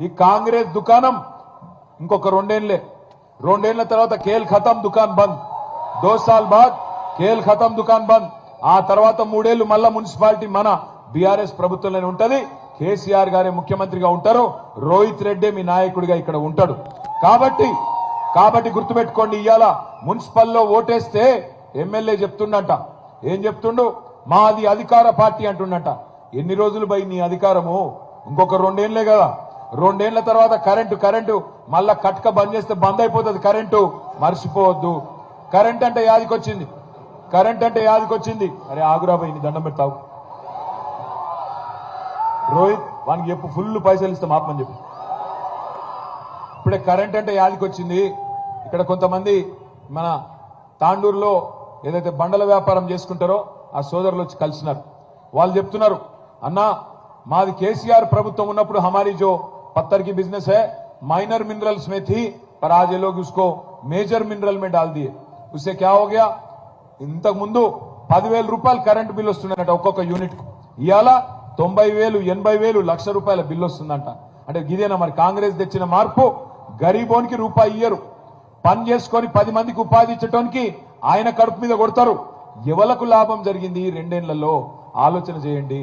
ఈ కాంగ్రెస్ దుకాణం ఇంకొక రెండేళ్ల తర్వాత खेल खत्म दुकान बंद 2 साल बाद खेल खत्म दुकान बंद ఆ తర్వాత 3 ఏళ్లు మళ్ళా మున్సిపాలిటీ మన బీఆర్ఎస్ ప్రభుత్వంలోనే ఉంటది కేసీఆర్ గారే ముఖ్యమంత్రిగా ఉంటారు రోహిత్ రెడ్డి మీ నాయకుడిగా ఇక్కడ ఉంటాడు కాబట్టి గుర్తుపెట్టుకోండి ఇయాల మున్సిపల్లో ఓటేస్తే ఎమ్మెల్యే చెప్తుండంట ఏం చెప్తుండు మాది అధికార పార్టీ అంటుండంట ఎన్ని రోజులు బై నీ అధికారము ఇంకొక 2 ఏళ్లే కదా 2 ఏళ్ల తర్వాత కరెంటు మళ్ళా కట్క బంద్ చేస్తే బంద్ అయిపోతుంది కరెంటు మర్చిపోవద్దు కరెంట్ అంటే యాదికొచ్చింది అరే ఆగురా బై నీ దండం పెడతావు రోహిత్ వానికి చెప్పు ఫుల్ పైసలు ఇస్తాం ఆపమని చెప్పు ఇప్పుడే కరెంట్ అంటే యాదికొచ్చింది ఇక్కడ కొంతమంది మన తాండూరులో ఏదైతే బండల వ్యాపారం చేసుకుంటారో ఆ సోదరులు వచ్చి కలిసినారు వాళ్ళు చెప్తున్నారు అన్నా మాది కేసీఆర్ ప్రభుత్వం ఉన్నప్పుడు हमारी जो पत्थर की बिजनेस है माइनर मिनरल्स में थी पर आज ये लोग उसको मेजर मिनरल में डाल दिए उससे क्या हो गया ఇంతకు ముందు 10,000 రూపాయలు కరెంట్ బిల్ వస్తుందంట ఒక్కొక్క యూనిట్ ఇయాల 90,000 80,000 లక్ష రూపాయల బిల్ వస్తుందంట అంటే ఇదేనా మరి కాంగ్రెస్ తెచ్చిన మార్పు గరీబోనికి రూపాయి ఇయ్యరు పని చేసుకొని 10 మందికి ఉపాధి ఇచ్చడానికి ఆయన కడుపు మీద కొడతారు ఎవలకు లాభం జరిగింది 2 ఏళ్లలో ఆలోచన చేయండి